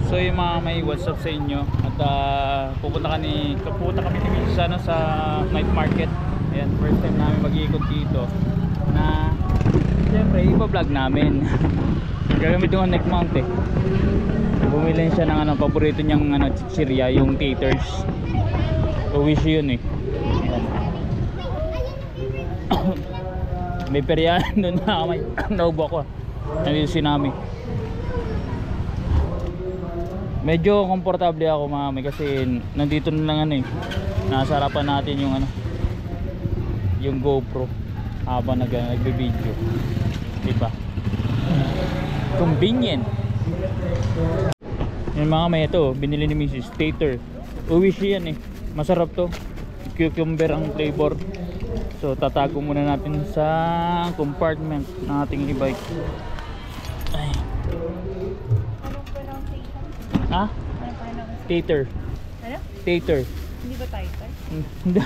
So yung mga may what's up sa inyo. At pupunta kami ni Miss sa night market. Ayan, first time namin mag-iikot dito. Na siyempre ipa-vlog namin. Gagamit yung neck mount eh. Bumili siya ng paborito niyang chichirya, yung taters. So wish yun eh. May peryahan doon na may naubo ako. Nandito si Nami. Medyo komportable ako mami kasi nandito na lang nasa harapan natin yung GoPro habang nagbe-video. Diba? Convenient. Yung mga may ito, binili ni Mrs. Tater. Uwish yan eh. Masarap to. Cucumber ang flavor. So tatago muna natin sa compartment ng ating e-bike. Ay. Ha? Tater. Ano? Tater. Hindi ba tater? Hindi.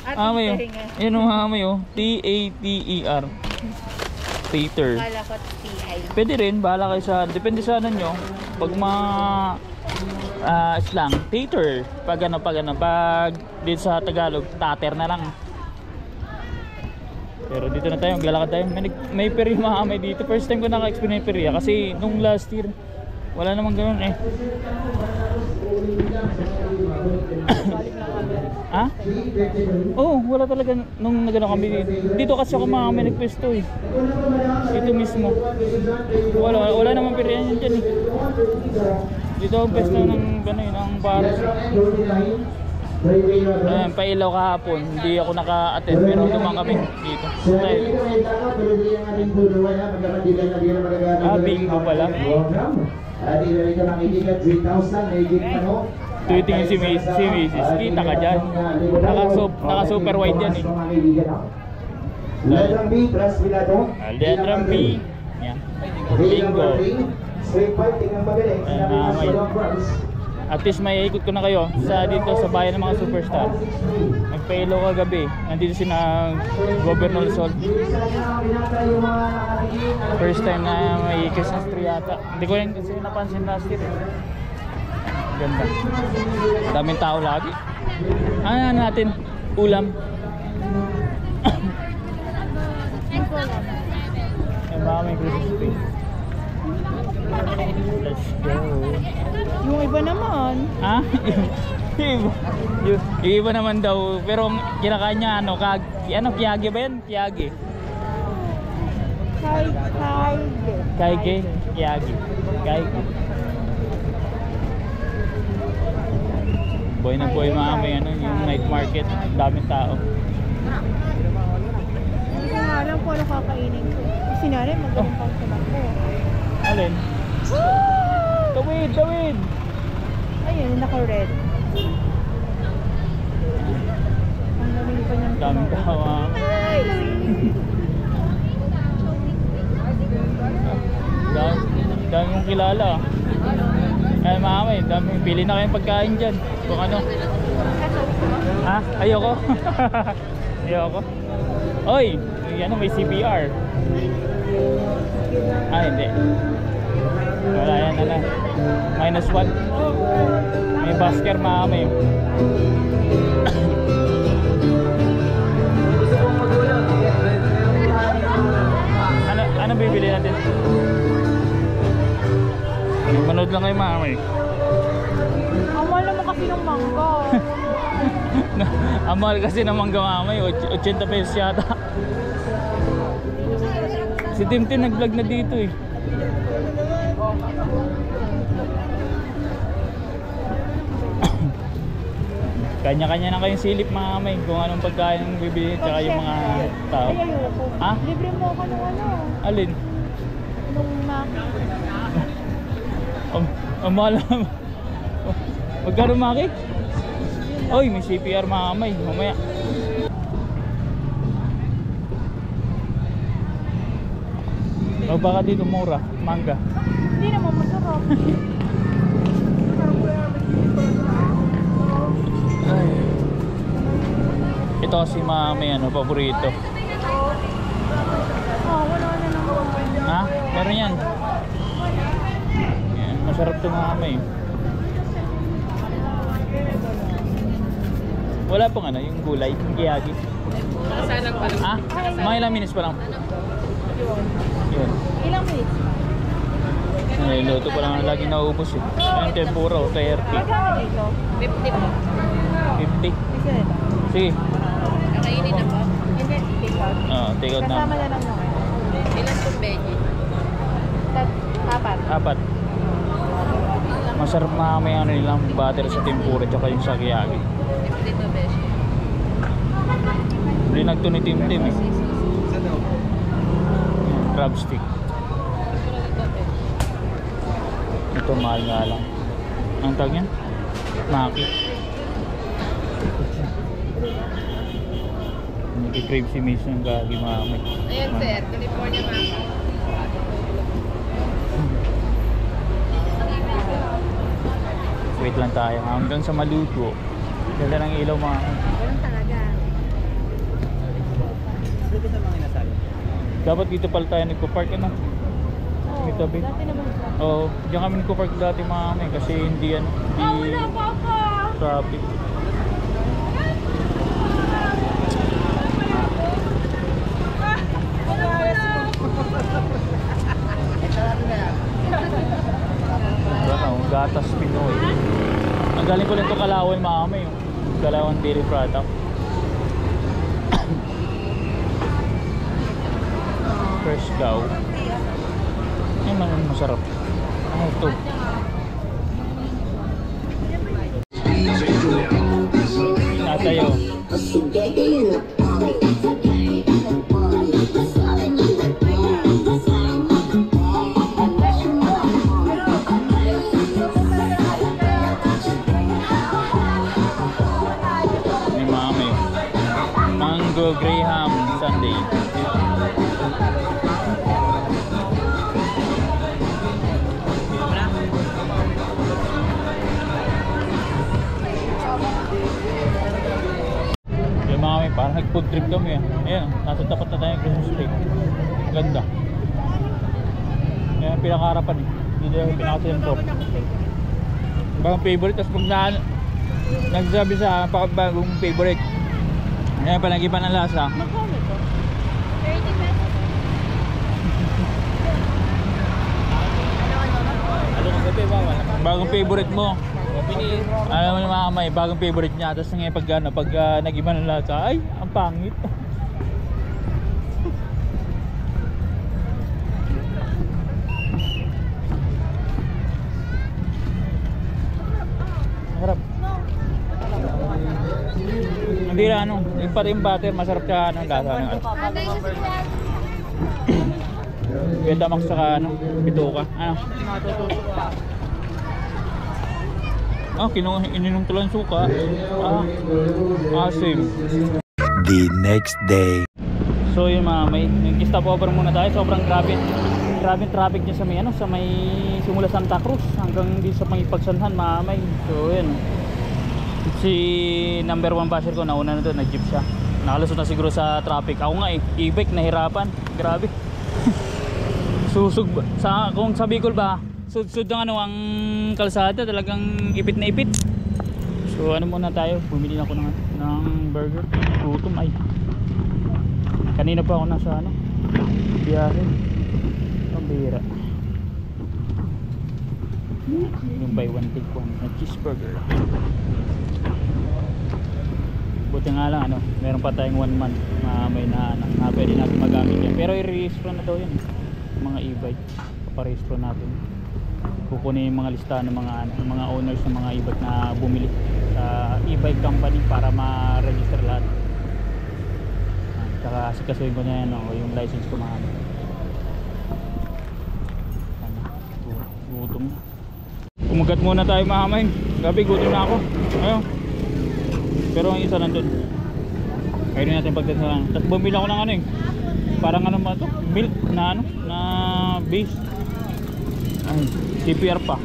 Tater nga. Yan o hamay o. T-A-T-E-R. Tater. Kala ko T-I. Pwede rin. Bahala kayo sa. Depende sa nyo. Pag slang. Tater. Pag dito sa Tagalog. Tater na lang. Pero dito na tayo, maglalakad tayo. May perya mahamay dito. First time ko naka-experience perya kasi nung last year wala namang ganoon eh. Ha? Oh, wala talaga nung nagano kami dito. Dito kasi ako mahamay nagpwesto eh. Dito mismo. Wala namang perya diyan eh. Dito ang pwesto ng gano'n ng paros. Ayan, pailaw kahapon. Hindi ako naka-attend pero dumang kami dito. Bingo pala. Tuwitingin si Mrs. Kita ka dyan. Naka-super wide yan eh. Letrang B. Bingo. At least may ikot ko na kayo dito sa bayan ng mga superstar. Nagpailaw kagabi. Nandito sina Governor Sol. First time na may Christmas tree yata. Hindi ko rin kasi napansin last year eh. Ganda. Daming tao lagi. Ano natin? Ulam. Yung mga may Christmas tree. Let's go. Yung iba naman. Ha? yung iba naman daw. Pero kinakain niya kiyage ba yan? Kiyage. Kiyage. Kiyage. Boy na boy mga may yung night market. Daming tao. Hindi ko nga alam kung ano kakainin ko. Kasi nanay magaling pang tumakbo. Alin? Tawid! Ayun, naka-red. Ang galing pa niyang Daming tao Dami mong kilala. Ay mamay, daming pili na kayong pagkain dyan. Kung ano. Ha? Ayoko. Ayoko. Oy! May CBR. Hindi. Wala yan -1. May basker mamay. Ano bibili natin? Manood lang kayo mamay. Ang mahal naman kasi ng mangga. Ang mahal kasi ng mangga mamay. 80 pesos yata. Si Tim nag-vlog na dito eh. Kanya-kanya na kayong silip mga kamay kung anong pagkain ang bibili tsaka yung mga tao. Ay, ayoko. Ha? Libre mo ako ng Alin? Nung Maki. Ang mahal naman. Magkano Maki? Oy, may CPR mga kamay. Mamaya. Baka dito mura, mangga. Hindi naman masarap. Ay. Ito kasi may paborito. Wala na naman. Ha? Meron yan. Masarap ito mamay. Wala pong ano, yung gulay, yung giyagi. Salang pa lang. Ah, mga ilang minutes pa lang. Yun. Ilang minutes? Ay, luto pa lang lagi nauubos eh. Yung tempura o 30. Magkano dito? 50 po. 50. Isa nito. Sige. Nakainin na po. Hindi, take out. Take out Kasama na. na lang naman. Ilan pong veggie? Apat. 4. Masarap mamay ano nilang butter sa tempura tsaka yung sakiyagi. 50 to beshi. Hindi nagtunitim-tim eh. Crab stick. Ito mahal nga lang. Ang tag yan? Maki. Nag-crave si Miss ng gagi mamay. Ayan sir, California mango. Wait lang tayo hanggang sa maluto. Ganda ng ilaw mga. Ganun talaga. Dapat dito pala tayo nagpo-park ano? Oo, May tabi. dati naman siya. Oo, diyan kami nagpo-park dati mga kasi hindi ano, hindi traffic. Ano, gatas Pinoy. Ang galing ko lang ito Kalawan mga yung Kalawan dairy product. Fresh cow. Ay man masarap. Ano ito? Natayo. Ni mami. Mango Graham Sunday. Parang nag-food trip kami ah. Ayan, nasa tapat na tayo ng Christmas tree. Ganda. Ayan, pinakaharapan eh. Dito yung pinakasentro. Bagong favorite. Tapos pag nagsabi sa bagong favorite. Ayan, panagipan ng lasa. Magkano ito? 30 pesos. Bagong favorite mo. Alam mo naman may bagong favorite niya. Tapos ngayon pag nag-iba ng lasa, ay, ang pangit. Masarap. Hindi na ano, yung pati yung butter, masarap ka ano, lasa ng ano. Betamax saka ano, bituka. Ano? Ininom ko lang suka. Asim. The next day. So yun mga may, nag-stop over muna tayo. Sobrang grabe traffic niya sa may simula Santa Cruz hanggang di sa Pangipagsanhan mga may. So yun. Si number 1 basher ko nauna na doon, nag-jeep siya. Nakalusot na siguro sa traffic. Ako nga e-bike nahirapan. Grabe. Susug kung sa Bicol ba, sud ng ano ang kalsada, talagang ipit na ipit. So ano muna tayo, bumili na ako ng burger. Gutom ay. Kanina pa ako nasa ano, biyahe. Pambira. Yung buy one take one na cheeseburger. Buti nga lang ano, meron pa tayong 1 month na may na pwede natin magamit yan. Pero i-register na daw yan, mga e-bike. Paparehistro natin. Kukunin yung mga listahan ng mga owners ng mga e-bike na bumili sa e-bike company para ma-register lahat. Tsaka sikasuhin ko niya yan, yung license ko mga gutom na. Umagat muna tayo mga kamay. Gabi gutom na ako. Ayun. Pero ang isa nandun. Kaya natin pagdasalan. Tapos bumili ako ng ano eh, parang ano ba ito? Milk na ano, na base. Ay, CPR pa.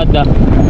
kalsada.